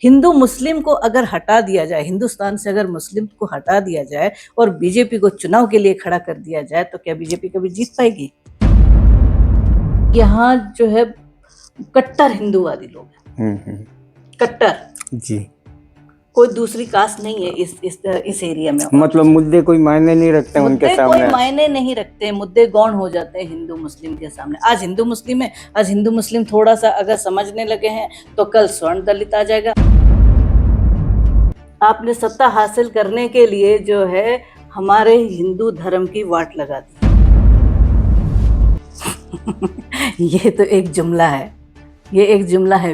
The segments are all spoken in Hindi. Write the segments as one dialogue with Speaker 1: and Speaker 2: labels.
Speaker 1: हिंदू मुस्लिम को अगर हटा दिया जाए, हिंदुस्तान से अगर मुस्लिम को हटा दिया जाए और बीजेपी को चुनाव के लिए खड़ा कर दिया जाए तो क्या बीजेपी कभी जीत पाएगी? यहाँ जो है कट्टर हिंदूवादी लोग हैं, कट्टर
Speaker 2: जी।
Speaker 1: कोई दूसरी कास्ट नहीं है इस एरिया में।
Speaker 2: मतलब मुद्दे कोई मायने नहीं रखते उनके सामने,
Speaker 1: कोई मायने नहीं रखते, मुद्दे गौण हो जाते हैं हिंदू मुस्लिम के सामने। आज हिंदू मुस्लिम है, आज हिंदू मुस्लिम थोड़ा सा अगर समझने लगे हैं तो कल स्वर्ण दलित आ जाएगा। आपने सत्ता हासिल करने के लिए जो है हमारे हिंदू धर्म की वाट लगा दी। ये तो एक जुमला है, ये एक जुमला है।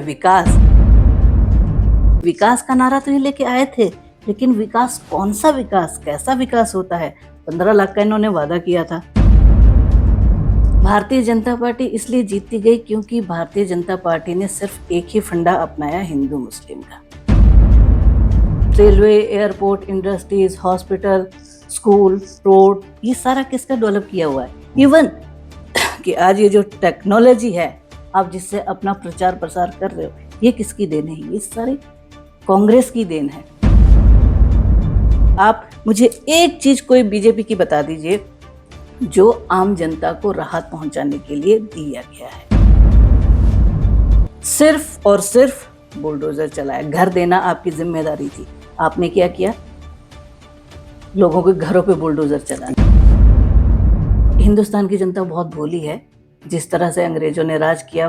Speaker 1: विकास का नारा तो ये लेके आए थे, लेकिन विकास कौन सा विकास, कैसा विकास होता है? 15 लाख का इन्होंने वादा किया था। भारतीय जनता पार्टी इसलिए जीतती गई क्योंकि भारतीय जनता पार्टी ने सिर्फ एक ही फंडा अपनाया हिंदू मुस्लिम का। Railway, airport, industries, hospital, school, road, ये सारा किसका डेवलप किया हुआ है? इवन कि आज ये जो टेक्नोलॉजी है आप जिससे अपना प्रचार प्रसार कर रहे हो, ये किसकी देन है? ये सारी कांग्रेस की देन है। आप मुझे एक चीज कोई बीजेपी की बता दीजिए जो आम जनता को राहत पहुंचाने के लिए दिया गया है। सिर्फ और सिर्फ बुलडोजर चलाया। घर देना आपकी जिम्मेदारी थी, आपने क्या किया? लोगों के घरों पे बुलडोजर चलाया। हिंदुस्तान की जनता बहुत भोली है। जिस तरह से अंग्रेजों ने राज किया,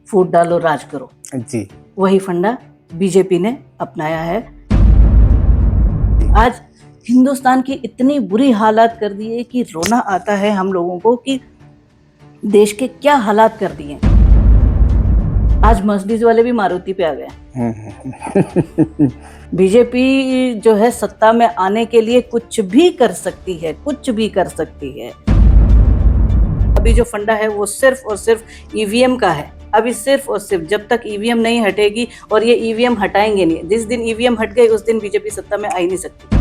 Speaker 1: फूट डालो राज करो
Speaker 2: जी,
Speaker 1: वही फंडा बीजेपी ने अपनाया है। आज हिंदुस्तान की इतनी बुरी हालात कर दी है कि रोना आता है हम लोगों को कि देश के क्या हालात कर दिए। आज मर्सिडीज वाले भी मारुति पे आ गए। बीजेपी जो है सत्ता में आने के लिए कुछ भी कर सकती है, कुछ भी कर सकती है। अभी जो फंडा है वो सिर्फ और सिर्फ ईवीएम का है। अभी सिर्फ और सिर्फ जब तक ईवीएम नहीं हटेगी, और ये ईवीएम हटाएंगे नहीं, जिस दिन ईवीएम हट गई उस दिन बीजेपी सत्ता में आ ही नहीं सकती।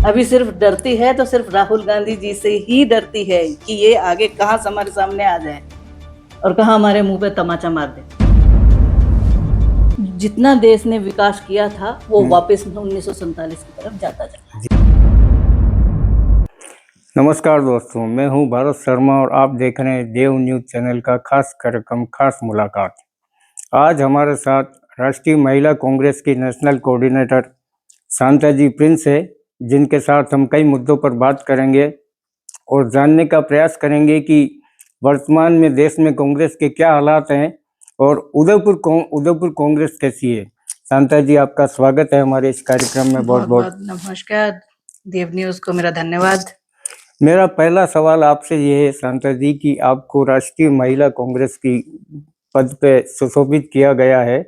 Speaker 1: अभी सिर्फ डरती है तो सिर्फ राहुल गांधी जी से ही डरती है कि ये आगे कहां हमारे सामने आ जाए और कहां हमारे मुंह पे तमाचा मार दे। जितना देश ने विकास किया था वो वापस 1947 की तरफ जाता जाता।
Speaker 2: नमस्कार दोस्तों, मैं हूं भारत शर्मा और आप देख रहे हैं देव न्यूज चैनल का खास कार्यक्रम खास मुलाकात। आज हमारे साथ राष्ट्रीय महिला कांग्रेस की नेशनल कोऑर्डिनेटर शांता जी प्रिंस है, जिनके साथ हम कई मुद्दों पर बात करेंगे और जानने का प्रयास करेंगे कि वर्तमान में देश में कांग्रेस के क्या हालात हैं और उदयपुर कांग्रेस कैसी है। शांता जी, आपका स्वागत है हमारे इस कार्यक्रम में। बहुत बहुत
Speaker 1: नमस्कार। देव न्यूज को मेरा धन्यवाद।
Speaker 2: मेरा पहला सवाल आपसे ये है शांता जी कि आपको राष्ट्रीय महिला कांग्रेस की पद पे सुशोभित किया गया है।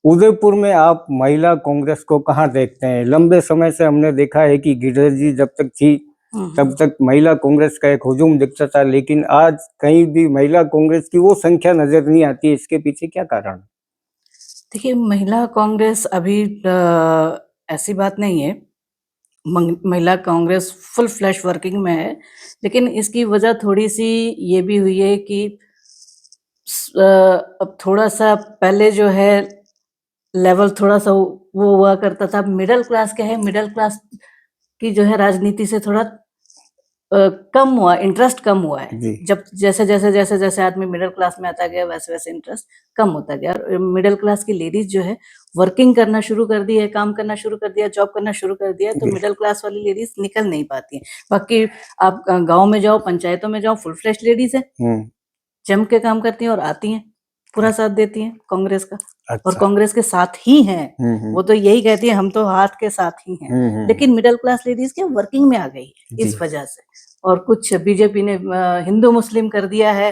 Speaker 2: उदयपुर में आप महिला कांग्रेस को कहाँ देखते हैं? लंबे समय से हमने देखा है कि गिरिजा जी जब तक थी तब तक महिला कांग्रेस का एक हुजूम दिखता था, लेकिन आज कहीं भी महिला कांग्रेस की वो संख्या नजर नहीं आती है। इसके पीछे क्या कारण?
Speaker 1: देखिए, महिला कांग्रेस अभी ऐसी बात नहीं है। महिला कांग्रेस फुल फ्लैश वर्किंग में है, लेकिन इसकी वजह थोड़ी सी ये भी हुई है कि अब थोड़ा सा पहले जो है लेवल थोड़ा सा वो हुआ करता था। मिडिल क्लास क्या है, मिडिल क्लास की जो है राजनीति से थोड़ा कम हुआ, इंटरेस्ट कम हुआ है। जब जैसे आदमी मिडिल क्लास में आता गया वैसे वैसे इंटरेस्ट कम होता गया। और मिडिल क्लास की लेडीज जो है वर्किंग करना शुरू कर दी है, काम करना शुरू कर दिया, जॉब करना शुरू कर दिया, तो मिडिल क्लास वाली लेडीज निकल नहीं पाती हैं। बाकी आप गांव में जाओ, पंचायतों में जाओ, फुल फ्लैश लेडीज है, जम के काम करती हैं और आती हैं, पूरा साथ देती हैं कांग्रेस का। अच्छा। और कांग्रेस के साथ ही हैं। वो तो यही कहती है हम तो हाथ के साथ ही हैं। लेकिन मिडिल क्लास लेडीज के वर्किंग में आ गई है इस वजह से। और कुछ बीजेपी ने हिंदू मुस्लिम कर दिया है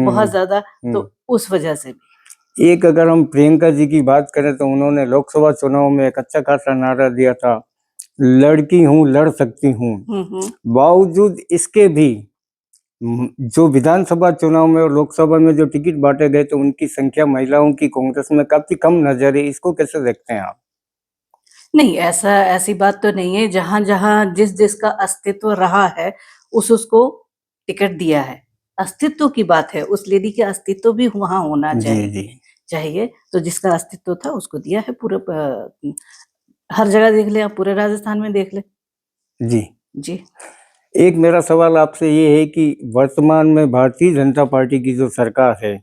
Speaker 1: बहुत ज्यादा, तो उस वजह से भी।
Speaker 2: एक अगर हम प्रियंका जी की बात करें तो उन्होंने लोकसभा चुनाव में एक अच्छा खासा नारा दिया था, लड़की हूँ लड़ सकती हूँ। बावजूद इसके भी जो विधानसभा चुनाव में और लोकसभा में जो टिकट बांटे गए तो उनकी संख्या महिलाओं की कांग्रेस में काफी कम नजर है। इसको कैसे देखते हैं आप?
Speaker 1: नहीं, ऐसी बात तो नहीं है। जहां जहां जिसका अस्तित्व रहा है उसको टिकट दिया है। अस्तित्व की बात है, उस लेडी के अस्तित्व भी वहां होना चाहिए। चाहिए, तो जिसका अस्तित्व था उसको दिया है। पूरे हर जगह देख ले आप, पूरे राजस्थान में देख ले।
Speaker 2: जी
Speaker 1: जी
Speaker 2: एक मेरा सवाल आपसे ये है कि वर्तमान में भारतीय जनता पार्टी की जो सरकार है,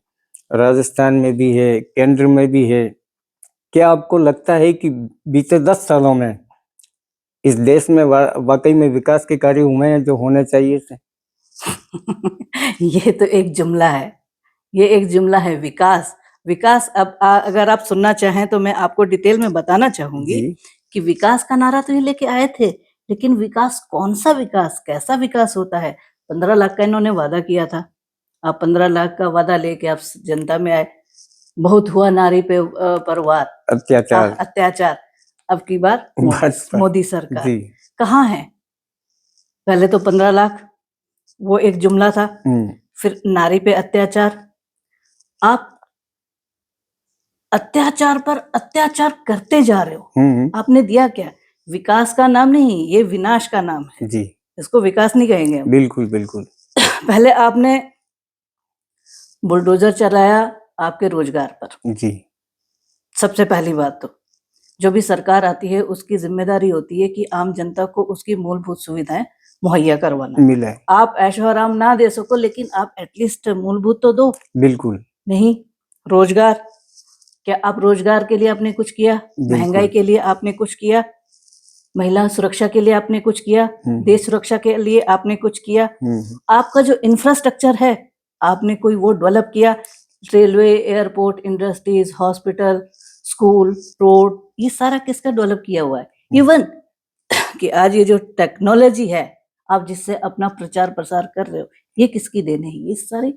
Speaker 2: राजस्थान में भी है, केंद्र में भी है, क्या आपको लगता है कि बीते 10 सालों में इस देश में वाकई में विकास के कार्य हुए हैं जो होने चाहिए थे?
Speaker 1: ये तो एक जुमला है, ये एक जुमला है, विकास। विकास अब अगर आप सुनना चाहें तो मैं आपको डिटेल में बताना चाहूंगी
Speaker 2: जी
Speaker 1: कि विकास का नारा तो ये लेके आए थे, लेकिन विकास कौन सा विकास, कैसा विकास होता है? 15 लाख का इन्होंने वादा किया था। आप 15 लाख का वादा लेके आप जनता में आए, बहुत हुआ नारी पे प्रहार,
Speaker 2: अत्याचार
Speaker 1: अत्याचार। अब की बार
Speaker 2: भाजपा
Speaker 1: मोदी सरकार
Speaker 2: जी
Speaker 1: कहाँ है? पहले तो 15 लाख वो एक जुमला था, फिर नारी पे अत्याचार। आप अत्याचार पर अत्याचार करते जा रहे हो। आपने दिया क्या? विकास का नाम नहीं, ये विनाश का नाम है
Speaker 2: जी,
Speaker 1: इसको विकास नहीं कहेंगे हम।
Speaker 2: बिल्कुल बिल्कुल।
Speaker 1: पहले आपने बुलडोजर चलाया आपके रोजगार पर।
Speaker 2: जी
Speaker 1: सबसे पहली बात तो जो भी सरकार आती है उसकी जिम्मेदारी होती है कि आम जनता को उसकी मूलभूत सुविधाएं मुहैया करवाना।
Speaker 2: मिला है,
Speaker 1: आप ऐशो आराम ना दे सको, लेकिन आप एटलीस्ट मूलभूत तो दो।
Speaker 2: बिल्कुल
Speaker 1: नहीं, रोजगार, क्या आप रोजगार के लिए आपने कुछ किया? महंगाई के लिए आपने कुछ किया? महिला सुरक्षा के लिए आपने कुछ किया? देश सुरक्षा के लिए आपने कुछ किया? आपका जो इंफ्रास्ट्रक्चर है आपने कोई वो डेवलप किया? Railway, airport, industries, hospital, school, road, ये सारा किसका डेवलप किया हुआ है? इवन कि आज ये जो टेक्नोलॉजी है आप जिससे अपना प्रचार प्रसार कर रहे हो, ये किसकी देन है? ये सारी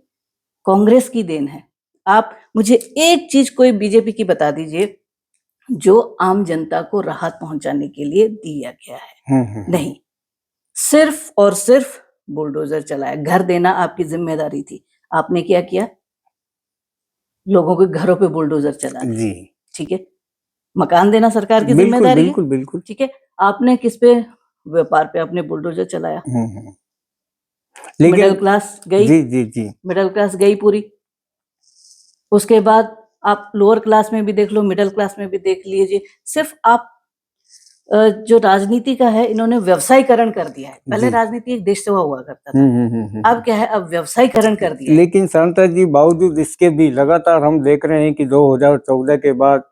Speaker 1: कांग्रेस की देन है। आप मुझे एक चीज कोई बीजेपी की बता दीजिए जो आम जनता को राहत पहुंचाने के लिए दिया गया है। नहीं, सिर्फ और सिर्फ बुलडोजर चलाया। घर देना आपकी जिम्मेदारी थी, आपने क्या किया? लोगों के घरों पे बुलडोजर चला दिया।
Speaker 2: जी
Speaker 1: ठीक है, मकान देना सरकार की
Speaker 2: बिल्कुल
Speaker 1: जिम्मेदारी
Speaker 2: बिल्कुल
Speaker 1: है।
Speaker 2: बिल्कुल।
Speaker 1: ठीक है, आपने किस पे? व्यापार पे आपने बुलडोजर चलाया।
Speaker 2: लेकिन
Speaker 1: मिडिल क्लास गई,
Speaker 2: जी जी जी
Speaker 1: मिडिल क्लास गई पूरी। उसके बाद आप लोअर क्लास में भी देख लो, मिडिल क्लास में भी देख लीजिए। सिर्फ आप जो राजनीति का है इन्होंने व्यवसायीकरण कर दिया है। पहले
Speaker 2: जी।
Speaker 1: राजनीति एक देश सेवा हुआ करता था, अब क्या है? अब व्यवसायीकरण कर दिया है।
Speaker 2: लेकिन शांता जी, बावजूद इसके भी लगातार हम देख रहे हैं कि 2014 के बाद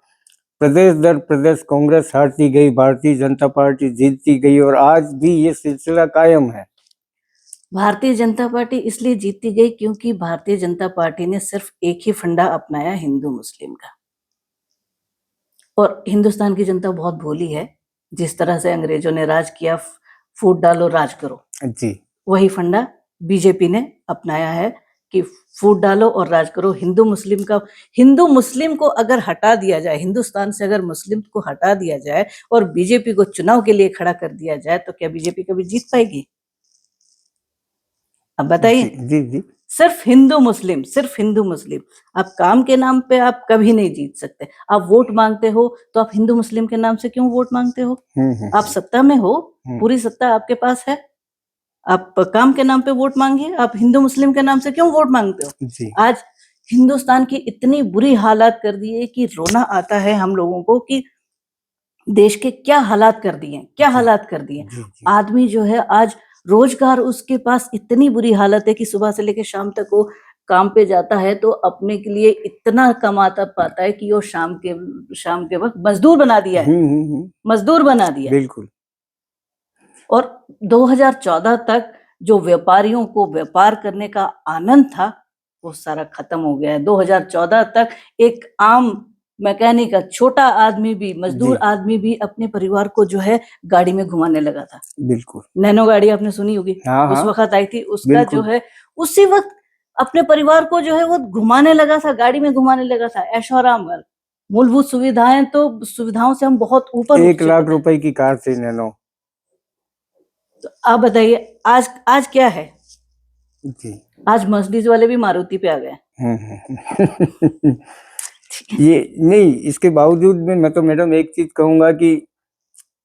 Speaker 2: प्रदेश दर प्रदेश कांग्रेस हारती गई, भारतीय जनता पार्टी जीतती गई और आज भी ये सिलसिला कायम है।
Speaker 1: भारतीय जनता पार्टी इसलिए जीतती गई क्योंकि भारतीय जनता पार्टी ने सिर्फ एक ही फंडा अपनाया, हिंदू मुस्लिम का। और हिंदुस्तान की जनता बहुत भोली है। जिस तरह से अंग्रेजों ने राज किया, फूट डालो राज करो,
Speaker 2: जी
Speaker 1: वही फंडा बीजेपी ने अपनाया है कि फूट डालो और राज करो। हिंदू मुस्लिम का, हिंदू मुस्लिम को अगर हटा दिया जाए, हिंदुस्तान से अगर मुस्लिम को हटा दिया जाए और बीजेपी को चुनाव के लिए खड़ा कर दिया जाए तो क्या बीजेपी कभी जीत पाएगी? अब बताइए।
Speaker 2: जी जी
Speaker 1: सिर्फ हिंदू मुस्लिम, सिर्फ हिंदू मुस्लिम। आप काम के नाम पे आप कभी नहीं जीत सकते। आप वोट मांगते हो तो आप हिंदू मुस्लिम के नाम से क्यों वोट मांगते हो? आप सत्ता में हो, पूरी सत्ता आपके पास है, आप काम के नाम पे वोट मांगिए। आप हिंदू मुस्लिम के नाम से क्यों वोट मांगते हो?
Speaker 2: जी
Speaker 1: आज हिंदुस्तान की इतनी बुरी हालात कर दी है कि रोना आता है हम लोगों को कि देश के क्या हालात कर दिए, क्या हालात कर दिए। आदमी जो है आज रोजगार उसके पास इतनी बुरी हालत है कि सुबह से लेकर शाम तक वो काम पे जाता है तो अपने के लिए इतना कमाता पाता है कि वो शाम के वक्त मजदूर बना दिया है, मजदूर बना दिया।
Speaker 2: बिल्कुल।
Speaker 1: और 2014 तक जो व्यापारियों को व्यापार करने का आनंद था वो सारा खत्म हो गया है। 2014 तक एक आम मैकेनिक, छोटा आदमी भी, मजदूर आदमी भी अपने परिवार को जो है गाड़ी में घुमाने लगा था।
Speaker 2: बिल्कुल।
Speaker 1: नैनो गाड़ी आपने सुनी होगी, उस वक्त आई थी, उसका जो है उसी वक्त अपने परिवार को जो है वो घुमाने लगा था, गाड़ी में घुमाने लगा था, ऐशो आराम। मूलभूत सुविधाएं तो सुविधाओं से हम बहुत ऊपर,
Speaker 2: 1 लाख रुपए की कार थी नैनो।
Speaker 1: तो आप बताइए आज क्या है?
Speaker 2: जी
Speaker 1: आज मर्सिडीज वाले भी मारुति पे आ गए।
Speaker 2: ये नहीं, इसके बावजूद में मैं तो मैडम एक चीज कहूंगा कि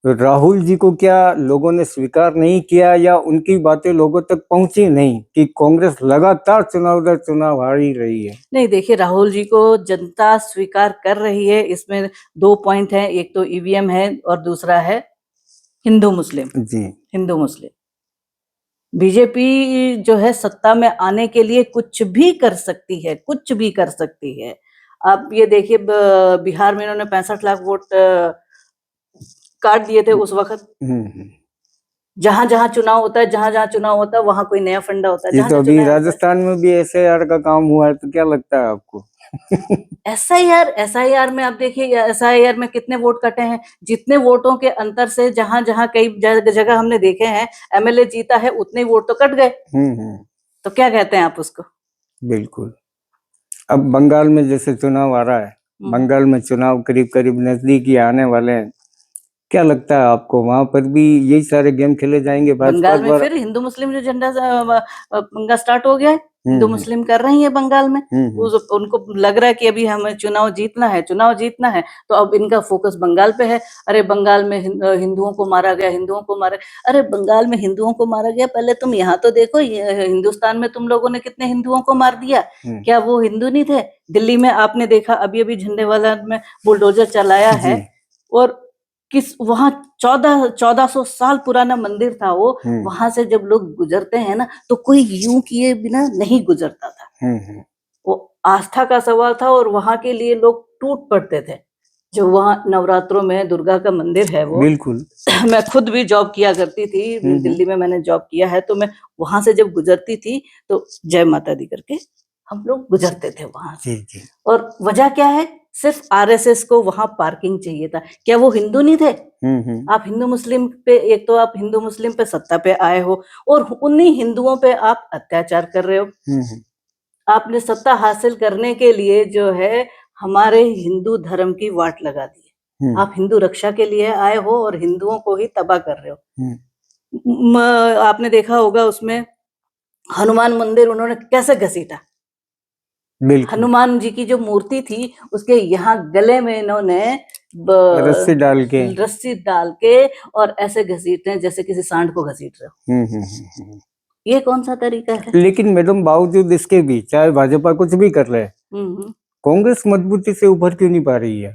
Speaker 2: राहुल जी को क्या लोगों ने स्वीकार नहीं किया या उनकी बातें लोगों तक पहुंची नहीं कि कांग्रेस लगातार चुनाव दर चुनाव हार ही रही है?
Speaker 1: नहीं, देखिए, राहुल जी को जनता स्वीकार कर रही है। इसमें 2 पॉइंट हैं, एक तो ईवीएम है और दूसरा है हिंदू मुस्लिम।
Speaker 2: जी।
Speaker 1: हिंदू मुस्लिम बीजेपी जो है सत्ता में आने के लिए कुछ भी कर सकती है, कुछ भी कर सकती है। आप ये देखिए, बिहार में इन्होंने 65 लाख वोट काट दिए थे उस वक्त।
Speaker 2: हम्म।
Speaker 1: जहां जहां चुनाव होता है, जहां जहां चुनाव होता है, वहां कोई नया फंडा होता है।
Speaker 2: ये
Speaker 1: जहां
Speaker 2: तो
Speaker 1: जहां
Speaker 2: अभी
Speaker 1: चुनाव होता है,
Speaker 2: राजस्थान में भी एसआईआर का काम हुआ है, तो क्या लगता है आपको?
Speaker 1: एसआईआर में आप देखिए, एसआईआर में कितने वोट कटे हैं। जितने वोटों के अंतर से जहां जहां कई जगह हमने देखे हैं एमएलए जीता है, उतने ही वोट तो कट गए। तो क्या कहते हैं आप उसको?
Speaker 2: बिल्कुल। अब बंगाल में जैसे चुनाव आ रहा है, बंगाल में चुनाव करीब करीब नजदीक ही आने वाले हैं, क्या लगता है आपको वहां पर भी यही सारे गेम खेले जाएंगे भाजपा
Speaker 1: बंगाल में
Speaker 2: द्वारा?
Speaker 1: फिर हिंदू मुस्लिम जो झंडा पंगा स्टार्ट हो गया है। हिंदू मुस्लिम कर रही है बंगाल में। उनको लग रहा है कि अभी हमें चुनाव जीतना है, चुनाव जीतना है, तो अब इनका फोकस बंगाल पे है। अरे बंगाल में हिंदुओं को मारा गया, हिंदुओं को मारा। अरे बंगाल में हिंदुओं को मारा गया, पहले तुम यहाँ तो देखो, हिंदुस्तान में तुम लोगों ने कितने हिंदुओं को मार दिया। क्या वो हिंदू नहीं थे? दिल्ली में आपने देखा, अभी अभी झंडे वाला में बुलडोजर चलाया है, और किस वहां 1400 साल पुराना मंदिर था वो। वहां से जब लोग गुजरते हैं ना, तो कोई यूं किए बिना नहीं गुजरता था। वो आस्था का सवाल था, और वहां के लिए लोग टूट पड़ते थे। जो वहां नवरात्रों में दुर्गा का मंदिर है वो,
Speaker 2: बिल्कुल।
Speaker 1: मैं खुद भी जॉब किया करती थी दिल्ली में, मैंने जॉब किया है। तो मैं वहां से जब गुजरती थी तो जय माता दी करके हम लोग गुजरते थे वहां से। और वजह क्या है? सिर्फ आरएसएस को वहां पार्किंग चाहिए था। क्या वो हिंदू नहीं थे? आप हिंदू मुस्लिम पे, एक तो आप हिंदू मुस्लिम पे सत्ता पे आए हो, और उन्हीं हिंदुओं पे आप अत्याचार कर रहे हो। आपने सत्ता हासिल करने के लिए जो है हमारे हिंदू धर्म की वाट लगा दी है। आप हिंदू रक्षा के लिए आए हो और हिंदुओं को ही तबाह कर रहे हो। आपने देखा होगा उसमें हनुमान मंदिर उन्होंने कैसे घसीटा। हनुमान जी की जो मूर्ति थी, उसके यहाँ गले में इन्होंने
Speaker 2: रस्सी
Speaker 1: डाल के और ऐसे घसीटते हैं जैसे किसी सांड को घसीट रहे हो। ये कौन सा तरीका है?
Speaker 2: लेकिन मैडम, बावजूद इसके भी, चाहे भाजपा कुछ भी कर रहे, कांग्रेस मजबूती से उभर क्यों नहीं पा रही है?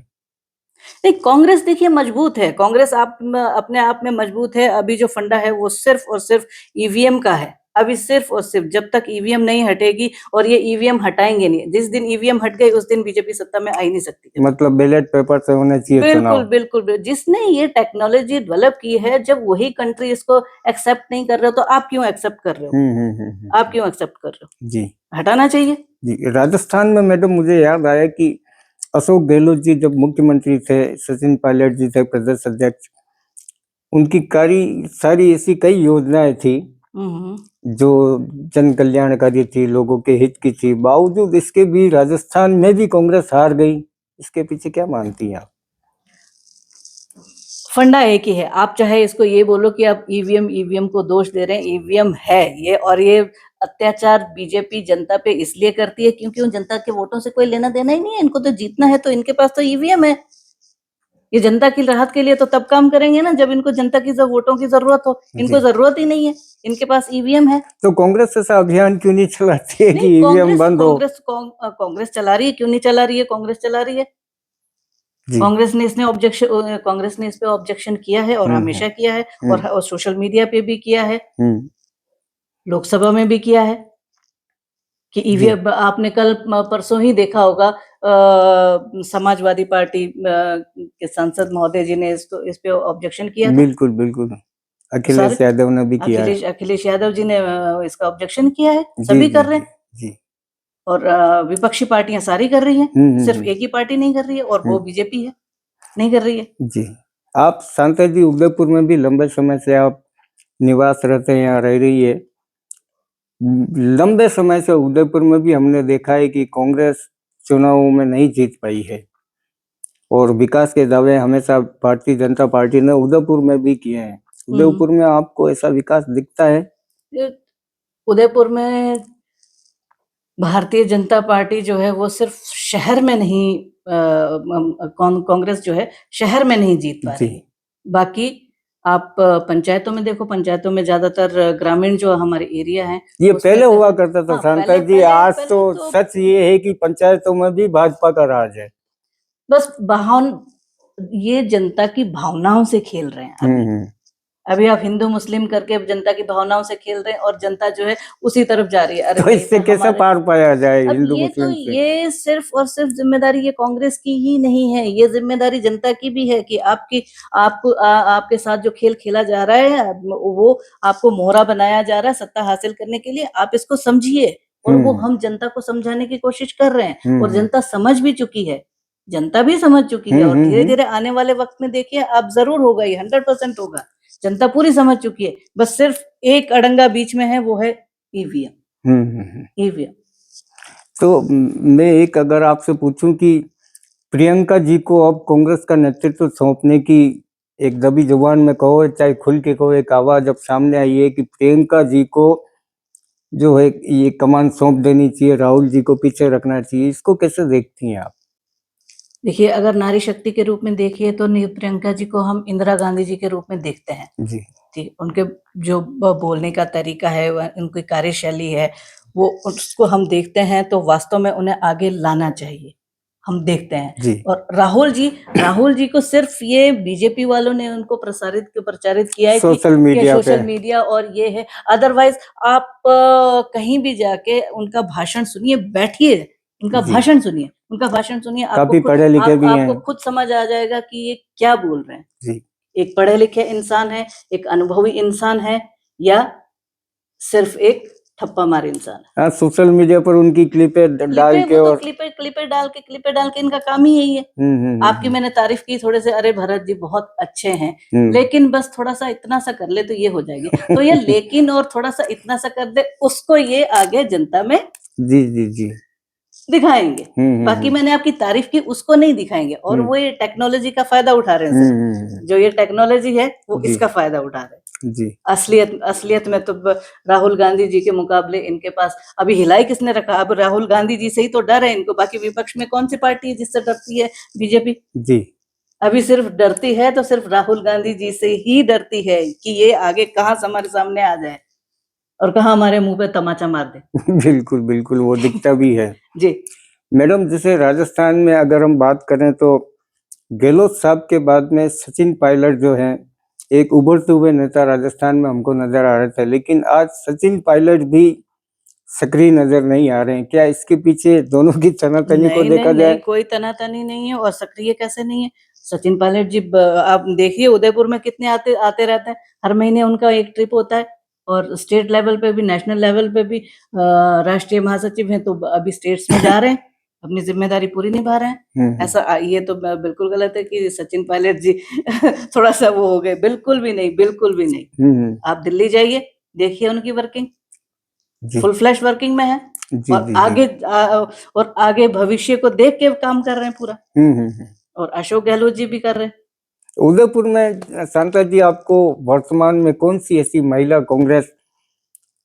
Speaker 1: नहीं, कांग्रेस देखिए मजबूत है। कांग्रेस आप अपने आप में मजबूत है। अभी जो फंडा है वो सिर्फ और सिर्फ ईवीएम का है। अभी सिर्फ और सिर्फ जब तक ईवीएम नहीं हटेगी, और ये ईवीएम हटाएंगे नहीं, जिस दिन ईवीएम हट गई उस दिन बीजेपी सत्ता में आ ही नहीं सकती।
Speaker 2: मतलब बैलेट पेपर से होना चाहिए
Speaker 1: बिल्कुल बिल्कुल। जिसने ये टेक्नोलॉजी डेवलप की है, जब वही कंट्री इसको एक्सेप्ट नहीं कर रहे हो, तो आप क्यों एक्सेप्ट कर रहे हो? आप क्यों एक्सेप्ट कर रहे हो?
Speaker 2: जी,
Speaker 1: हटाना चाहिए जी।
Speaker 2: राजस्थान में मैडम मुझे याद आया कि अशोक गहलोत जी जब मुख्यमंत्री थे, सचिन पायलट जी थे प्रदेश अध्यक्ष, उनकी सारी ऐसी कई योजनाएं थी जो जन कल्याणकारी थी, लोगों के हित की थी। बावजूद इसके भी राजस्थान में भी कांग्रेस हार गई। इसके पीछे क्या मानती हैं आप?
Speaker 1: फंडा एक ही है। आप चाहे इसको ये बोलो कि आप ईवीएम को दोष दे रहे हैं, ईवीएम है ये, और ये अत्याचार बीजेपी जनता पे इसलिए करती है क्योंकि उन जनता के वोटों से कोई लेना देना ही नहीं है। इनको तो जीतना है, तो इनके पास तो ईवीएम है। ये जनता की राहत के लिए तो तब काम करेंगे ना जब इनको जनता की वोटों की जरूरत हो। इनको जरूरत ही नहीं है, इनके पास ईवीएम है।
Speaker 2: तो कांग्रेस ऐसा अभियान क्यों नहीं चलाती है कि ईवीएम बंद हो?
Speaker 1: कांग्रेस चला रही है। क्यों नहीं चला रही है? कांग्रेस चला रही है। कांग्रेस ने इस पे ऑब्जेक्शन किया है, और हमेशा किया है, और सोशल मीडिया पे भी किया है, लोकसभा में भी किया है कि ईवीएम। आपने कल परसों ही देखा होगा, समाजवादी पार्टी के सांसद महोदय जी ने इस पे ऑब्जेक्शन किया था।
Speaker 2: बिल्कुल बिल्कुल। अखिलेश यादव ने भी किया है।
Speaker 1: अखिलेश यादव जी ने इसका ऑब्जेक्शन किया है। सभी कर रहे हैं जी। और विपक्षी पार्टियां सारी कर रही हैं। सिर्फ एक ही पार्टी नहीं कर रही है, और वो बीजेपी है, नहीं कर रही है
Speaker 2: जी। आप शांता जी, उदयपुर में भी लंबे समय से आप निवास रहते हैं, यहाँ रह रही है। लंबे समय से उदयपुर में भी हमने देखा है कि कांग्रेस चुनावों में नहीं जीत पाई है, और विकास के दावे हमेशा भारतीय जनता पार्टी ने उदयपुर में भी किए हैं। उदयपुर में आपको ऐसा विकास दिखता है?
Speaker 1: उदयपुर में भारतीय जनता पार्टी जो है वो सिर्फ शहर में नहीं, कांग्रेस जो है शहर में नहीं जीत पा रही है। बाकी आप पंचायतों में देखो, पंचायतों में ज्यादातर ग्रामीण जो हमारे एरिया है
Speaker 2: ये
Speaker 1: उसमें
Speaker 2: पहले
Speaker 1: से
Speaker 2: हुआ
Speaker 1: है।
Speaker 2: करता था
Speaker 1: हाँ,
Speaker 2: शांता
Speaker 1: पहले
Speaker 2: जी,
Speaker 1: पहले
Speaker 2: आज
Speaker 1: पहले
Speaker 2: तो
Speaker 1: तो
Speaker 2: सच ये है कि पंचायतों में भी भाजपा का राज है।
Speaker 1: बस ये जनता की भावनाओं से खेल रहे हैं अभी।
Speaker 2: हम्म।
Speaker 1: अभी आप हिंदू मुस्लिम करके अब जनता की भावनाओं से खेल रहे हैं और जनता जो है उसी तरफ जा रही है। अरे
Speaker 2: तो
Speaker 1: भाई
Speaker 2: इससे
Speaker 1: तो
Speaker 2: कैसे
Speaker 1: हमारे
Speaker 2: पार पाया जाए
Speaker 1: अब
Speaker 2: हिंदू मुस्लिम से?
Speaker 1: ये सिर्फ और सिर्फ जिम्मेदारी ये कांग्रेस की ही नहीं है, ये जिम्मेदारी जनता की भी है कि आपके साथ जो खेल खेला जा रहा है वो आपको मोहरा बनाया जा रहा है सत्ता हासिल करने के लिए। आप इसको समझिए और वो
Speaker 2: हम्म।
Speaker 1: हम जनता को समझाने की कोशिश कर रहे हैं और
Speaker 2: हम्म।
Speaker 1: जनता समझ भी चुकी है, जनता भी समझ चुकी है और धीरे
Speaker 2: हम्म।
Speaker 1: धीरे आने वाले वक्त में देखिए आप जरूर होगा, ये 100% होगा। जनता पूरी समझ चुकी है, बस सिर्फ एक अड़ंगा बीच में है, वो है ईवीएम। ईवीएम
Speaker 2: तो मैं एक अगर आपसे पूछूं कि प्रियंका जी को अब कांग्रेस का नेतृत्व सौंपने की एक दबी जुबान में कहो चाहे खुल के कहो, एक आवाज अब सामने आई है कि प्रियंका जी को जो है ये कमान सौंप देनी चाहिए, राहुल जी को पीछे रखना चाहिए, इसको कैसे देखती हैं आप?
Speaker 1: देखिए, अगर नारी शक्ति के रूप में देखिए तो प्रियंका जी को हम इंदिरा गांधी जी के रूप में देखते हैं।
Speaker 2: जी।
Speaker 1: जी, उनके जो बोलने का तरीका है, उनकी कार्यशैली है, वो उसको हम देखते हैं तो वास्तव में उन्हें आगे लाना चाहिए, हम देखते हैं।
Speaker 2: जी।
Speaker 1: और राहुल जी को सिर्फ ये बीजेपी वालों ने उनको प्रचारित किया है
Speaker 2: सोशल
Speaker 1: कि
Speaker 2: मीडिया पे।
Speaker 1: सोशल मीडिया और ये है। अदरवाइज आप कहीं भी जाके उनका भाषण सुनिए, बैठिए, उनका
Speaker 2: जी।
Speaker 1: भाषण सुनिए, उनका भाषण सुनिए,
Speaker 2: काफी पढ़े लिखे भी हैं।
Speaker 1: आपको खुद समझ आ जाएगा कि ये क्या बोल रहे हैं।
Speaker 2: जी।
Speaker 1: एक पढ़े लिखे इंसान है, एक अनुभवी इंसान है, या सिर्फ एक ठप्पा मार इंसान है।
Speaker 2: हाँ, सोशल मीडिया पर उनकी क्लिपें डाल के और
Speaker 1: क्लिपें डाल के इनका काम ही यही है। आपकी मैंने तारीफ की थोड़े से, अरे भरत जी बहुत अच्छे हैं, लेकिन बस थोड़ा सा इतना सा कर ले तो ये हो जाएगी। तो ये लेकिन और थोड़ा सा इतना सा कर दे, उसको ये आगे जनता में
Speaker 2: जी जी जी
Speaker 1: दिखाएंगे। बाकी मैंने आपकी तारीफ की उसको नहीं दिखाएंगे। और वो ये टेक्नोलॉजी का फायदा उठा रहे हैं, जो ये टेक्नोलॉजी है वो इसका फायदा उठा रहे हैं।
Speaker 2: जी।
Speaker 1: असलियत में तो राहुल गांधी जी के मुकाबले इनके पास अभी हिलाई किसने रखा? अब राहुल गांधी जी से ही तो डर है इनको, बाकी विपक्ष में कौन सी पार्टी है जिससे डरती है? बीजेपी।
Speaker 2: जी।
Speaker 1: अभी सिर्फ डरती है तो सिर्फ राहुल गांधी जी से ही डरती है कि ये आगे कहाँ से हमारे सामने आ जाए और कहाँ हमारे मुंह पे तमाचा मार दे।
Speaker 2: बिल्कुल बिल्कुल, वो दिखता भी है।
Speaker 1: जी
Speaker 2: मैडम, जैसे राजस्थान में अगर हम बात करें तो गहलोत साहब के बाद में सचिन पायलट जो हैं, एक उभरते हुए नेता राजस्थान में हमको नजर आ रहे थे, लेकिन आज सचिन पायलट भी सक्रिय नजर नहीं आ रहे हैं। क्या इसके पीछे दोनों की तनातनी को देखा जाए?
Speaker 1: नहीं, कोई तनातनी नहीं है और सक्रिय कैसे नहीं है। सचिन पायलट जी आप देखिए उदयपुर में कितने आते रहते हैं, हर महीने उनका एक ट्रिप होता है। और स्टेट लेवल पे भी, नेशनल लेवल पे भी राष्ट्रीय महासचिव हैं, तो अभी स्टेट्स में जा रहे हैं, अपनी जिम्मेदारी पूरी निभा रहे हैं। ऐसा ये तो बिल्कुल गलत है कि सचिन पायलट जी थोड़ा सा वो हो गए। बिल्कुल भी नहीं, बिल्कुल भी नहीं। आप दिल्ली जाइए, देखिए उनकी वर्किंग फुल फ्लैश वर्किंग में है।
Speaker 2: जी,
Speaker 1: और
Speaker 2: जी,
Speaker 1: आगे भविष्य को देख के काम कर रहे हैं पूरा। और अशोक गहलोत जी भी कर रहे हैं।
Speaker 2: उदयपुर में शांता जी, आपको वर्तमान में कौन सी ऐसी महिला कांग्रेस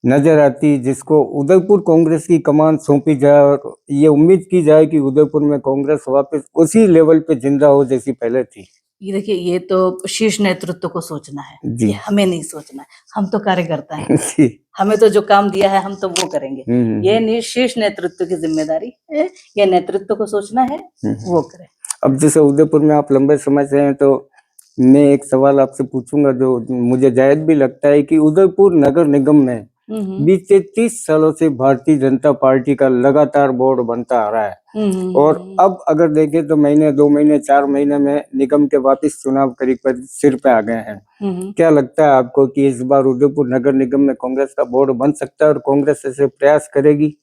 Speaker 2: नजर आती जिसको उदयपुर कांग्रेस की कमान सौंपी जाए और ये उम्मीद की जाए कि उदयपुर में कांग्रेस वापस उसी लेवल पे जिंदा हो जैसी पहले थी?
Speaker 1: ये देखिए, ये तो शीर्ष नेतृत्व को सोचना है, ये हमें नहीं सोचना है। हम तो कार्यकर्ता हैं, हमें तो जो काम दिया है हम तो वो करेंगे। ये शीर्ष नेतृत्व की जिम्मेदारी है, ये नेतृत्व को सोचना है, वो करें।
Speaker 2: अब जैसे उदयपुर में आप लंबे समय से हैं, तो मैं एक सवाल आपसे पूछूंगा जो मुझे जायज भी लगता है कि उदयपुर नगर निगम में बीते 30 सालों से भारतीय जनता पार्टी का लगातार बोर्ड बनता आ रहा है और अब अगर देखें तो महीने 2 महीने 4 महीने में निगम के वापस चुनाव करीब सिर पे आ गए हैं। क्या लगता है आपको कि इस बार उदयपुर नगर निगम में कांग्रेस का बोर्ड बन सकता है और कांग्रेस ऐसे प्रयास करेगी?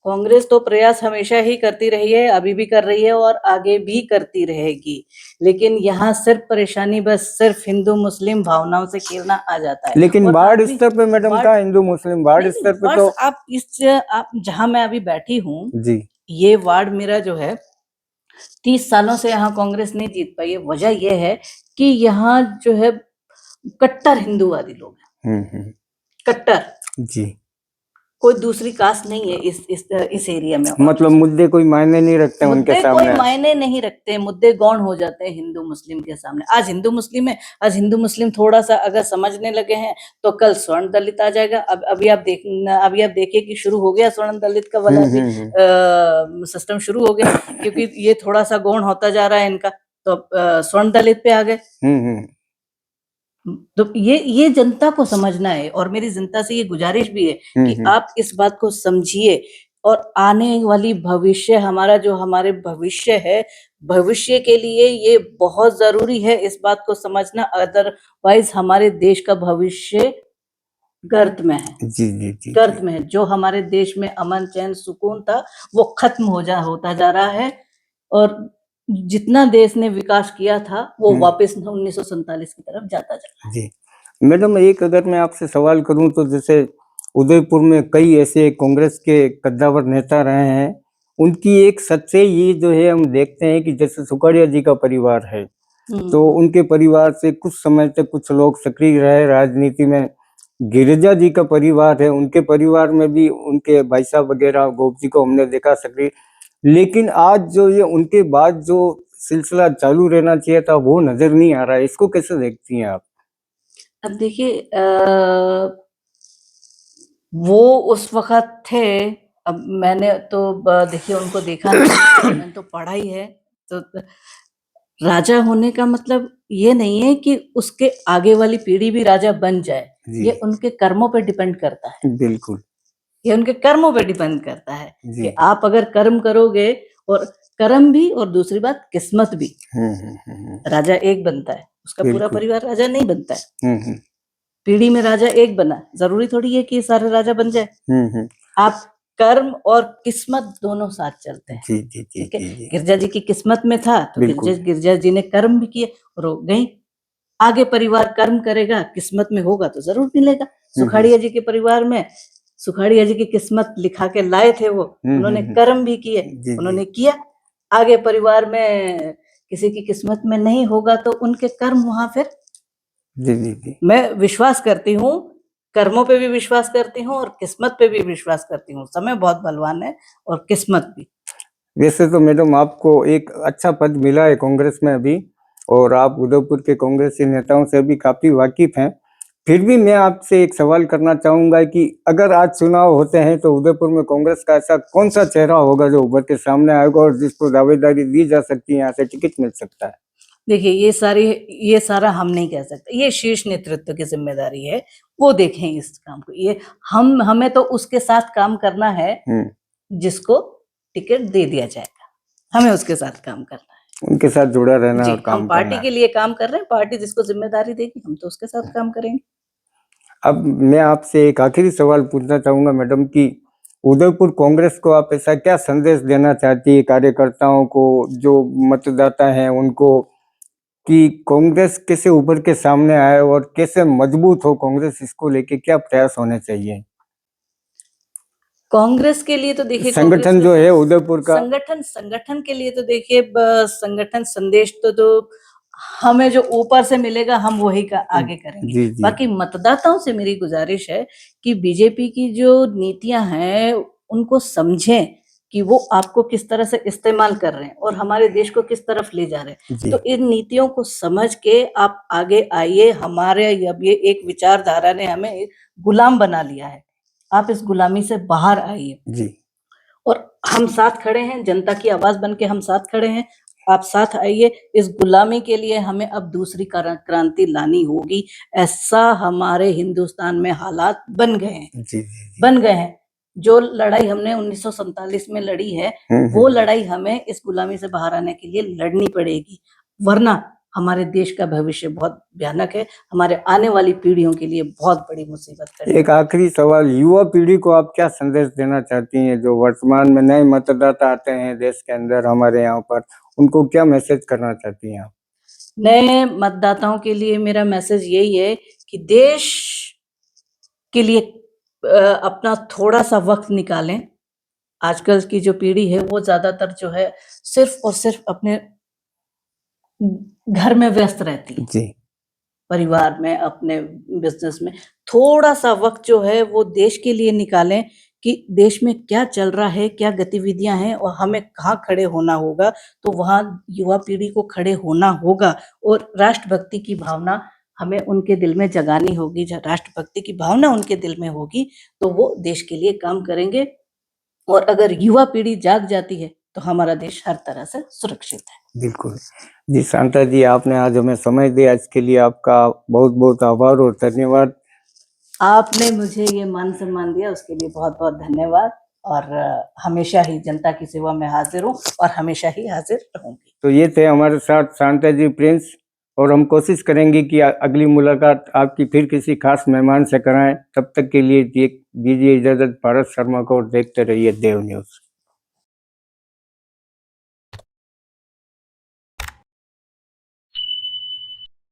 Speaker 1: कांग्रेस तो प्रयास हमेशा ही करती रही है, अभी भी कर रही है और आगे भी करती रहेगी। लेकिन यहाँ सिर्फ परेशानी बस सिर्फ हिंदू मुस्लिम भावनाओं से खेलना आ जाता है।
Speaker 2: लेकिन वार्ड स्तर पे मैडम का हिंदू मुस्लिम वार्ड स्तर पे तो
Speaker 1: आप जहाँ मैं अभी बैठी हूँ
Speaker 2: जी,
Speaker 1: ये वार्ड मेरा जो है 30 सालों से यहाँ कांग्रेस नहीं जीत पाई है। वजह यह है कि यहाँ जो है कट्टर हिंदूवादी लोग हैं, कट्टर।
Speaker 2: जी,
Speaker 1: कोई दूसरी कास्ट नहीं है इस एरिया में।
Speaker 2: मतलब मुद्दे कोई मायने नहीं रखते उनके
Speaker 1: मुद्दे
Speaker 2: सामने।
Speaker 1: कोई मायने नहीं रखते, मुद्दे गौण हो जाते हैं हिंदू मुस्लिम के सामने। आज हिंदू मुस्लिम है, आज हिंदू मुस्लिम थोड़ा सा अगर समझने लगे हैं तो कल स्वर्ण दलित आ जाएगा। अभी आप देखिए कि शुरू हो गया स्वर्ण दलित का वाला भी सिस्टम शुरू हो गया, क्योंकि ये थोड़ा सा गौण होता जा रहा है इनका, तो स्वर्ण दलित पे आ गए। तो ये जनता को समझना है, और मेरी जनता से ये गुजारिश भी है कि आप इस बात को समझिए, और आने वाली भविष्य हमारे भविष्य है, भविष्य के लिए ये बहुत जरूरी है इस बात को समझना। अदरवाइज हमारे देश का भविष्य गर्त में है।
Speaker 2: जी
Speaker 1: गर्त में है। जो हमारे देश में अमन चैन सुकून था वो खत्म होता जा रहा है, और जितना देश ने विकास किया था वो वापस 1947 की तरफ जाता जा रहा है।
Speaker 2: जी मैडम, एक अगर मैं आपसे सवाल करूं तो जैसे उदयपुर में कई ऐसे कांग्रेस के कद्दावर नेता रहे हैं, उनकी एक सच्चाई ये जो है हम देखते हैं कि जैसे सुखाड़िया जी का परिवार है, तो उनके परिवार से कुछ समय तक कुछ लोग सक्रिय रहे राजनीति में। गिरिजा जी का परिवार है, उनके परिवार में भी उनके भाई साहब वगैरह गोप जी को हमने देखा सक्रिय, लेकिन आज जो ये उनके बाद जो सिलसिला चालू रहना चाहिए था वो नजर नहीं आ रहा है। इसको कैसे देखती हैं आप?
Speaker 1: अब देखिए, वो उस वक्त थे, अब मैंने तो देखिए उनको देखा नहीं, मैंने तो पढ़ा ही है। तो राजा होने का मतलब ये नहीं है कि उसके आगे वाली पीढ़ी भी राजा बन जाए, ये उनके कर्मों पे डिपेंड करता है।
Speaker 2: बिल्कुल,
Speaker 1: ये उनके कर्मों पे डिपेंड करता है कि आप अगर कर्म करोगे, और कर्म भी और दूसरी बात किस्मत भी। राजा एक बनता है, उसका पूरा परिवार राजा नहीं बनता है। पीढ़ी में राजा एक बना, जरूरी थोड़ी है कि सारे राजा बन जाए। आप कर्म और किस्मत दोनों साथ चलते हैं। ठीक है, गिरजा जी की किस्मत में था तो गिरजा जी ने कर्म भी किए और वो गई। आगे परिवार कर्म करेगा, किस्मत में होगा तो जरूर मिलेगा। सुखाड़िया जी के परिवार में सुखाड़िया जी की किस्मत लिखा के लाए थे वो, उन्होंने कर्म भी किए, उन्होंने किया। आगे परिवार में किसी की किस्मत में नहीं होगा तो उनके कर्म वहां फिर। मैं विश्वास करती हूँ, कर्मों पे भी विश्वास करती हूँ और किस्मत पे भी विश्वास करती हूँ। समय बहुत बलवान है और किस्मत भी।
Speaker 2: वैसे तो मैडम आपको एक अच्छा पद मिला है कांग्रेस में अभी, और आप उदयपुर के कांग्रेसी नेताओं से भी काफी वाकिफ हैं। फिर भी मैं आपसे एक सवाल करना चाहूंगा कि अगर आज चुनाव होते हैं तो उदयपुर में कांग्रेस का ऐसा कौन सा चेहरा होगा जो उभर के सामने आएगा और जिसको दावेदारी दी जा सकती है, यहाँ से टिकट मिल सकता है?
Speaker 1: देखिए, ये सारा हम नहीं कह सकते, ये शीर्ष नेतृत्व की जिम्मेदारी है, वो देखें इस काम को। ये हमें तो उसके साथ काम करना है जिसको टिकट दे दिया जाएगा, हमें उसके साथ काम करना है,
Speaker 2: उनके साथ जुड़ा रहना और काम
Speaker 1: हम पार्टी के लिए काम कर रहे हैं, पार्टी जिसको जिम्मेदारी देगी हम तो उसके साथ काम करेंगे।
Speaker 2: अब मैं आपसे एक आखिरी सवाल पूछना चाहूंगा मैडम कि उदयपुर कांग्रेस को आप ऐसा क्या संदेश देना चाहती है कार्यकर्ताओं को, जो मतदाता हैं उनको, कि कांग्रेस कैसे उभर के सामने आए और कैसे मजबूत हो कांग्रेस, इसको लेके क्या प्रयास होने चाहिए?
Speaker 1: कांग्रेस के लिए तो देखिए,
Speaker 2: संगठन जो है उदयपुर का,
Speaker 1: संगठन के लिए तो देखिए, संगठन संदेश तो हमें जो ऊपर से मिलेगा हम वही का आगे करेंगे। बाकी मतदाताओं से मेरी गुजारिश है कि बीजेपी की जो नीतियां हैं उनको समझें कि वो आपको किस तरह से इस्तेमाल कर रहे हैं और हमारे देश को किस तरफ ले जा रहे हैं। तो इन नीतियों को समझ के आप आगे आइए। हमारे अब ये एक विचारधारा ने हमें गुलाम बना लिया है, आप इस गुलामी से बाहर आइए जी, और हम साथ खड़े हैं, जनता की आवाज बन के हम साथ खड़े हैं। आप साथ आइए, इस गुलामी के लिए हमें अब दूसरी क्रांति लानी होगी। ऐसा हमारे हिंदुस्तान में हालात बन गए हैं, बन गए हैं। जो लड़ाई हमने 1947 में लड़ी है वो लड़ाई हमें इस गुलामी से बाहर आने के लिए लड़नी पड़ेगी, वरना हमारे देश का भविष्य बहुत भयानक है, हमारे आने वाली पीढ़ियों के लिए बहुत बड़ी मुसीबत है।
Speaker 2: एक आखिरी सवाल, युवा पीढ़ी को आप क्या संदेश देना चाहती हैं जो वर्तमान में नए मतदाता आते हैं देश के अंदर हमारे यहाँ पर, उनको क्या मैसेज करना चाहती हैं आप?
Speaker 1: नए मतदाताओं के लिए मेरा मैसेज यही है कि देश के लिए अपना थोड़ा सा वक्त निकालें। आजकल की जो पीढ़ी है वो ज्यादातर जो है सिर्फ और सिर्फ अपने घर में व्यस्त रहती है जी, परिवार में, अपने बिजनेस में। थोड़ा सा वक्त जो है वो देश के लिए निकालें कि देश में क्या चल रहा है, क्या गतिविधियां हैं और हमें कहाँ खड़े होना होगा, तो वहाँ युवा पीढ़ी को खड़े होना होगा और राष्ट्रभक्ति की भावना हमें उनके दिल में जगानी होगी। जब राष्ट्रभक्ति की भावना उनके दिल में होगी तो वो देश के लिए काम करेंगे और अगर युवा पीढ़ी जाग जाती है तो हमारा देश हर तरह से सुरक्षित है।
Speaker 2: बिल्कुल जी। शांता जी, आपने आज हमें समय दिया, इसके लिए आपका बहुत बहुत आभार और धन्यवाद।
Speaker 1: आपने मुझे ये मान सम्मान दिया उसके लिए बहुत बहुत धन्यवाद और हमेशा ही जनता की सेवा में हाजिर हूँ और हमेशा ही हाजिर रहूंगी।
Speaker 2: तो ये थे हमारे साथ शांता जी प्रिंस, और हम कोशिश करेंगे कि अगली मुलाकात आपकी फिर किसी खास मेहमान से कराएं। तब तक के लिए दीजिए इजाजत। भारत शर्मा को, और देखते रहिए देव न्यूज़।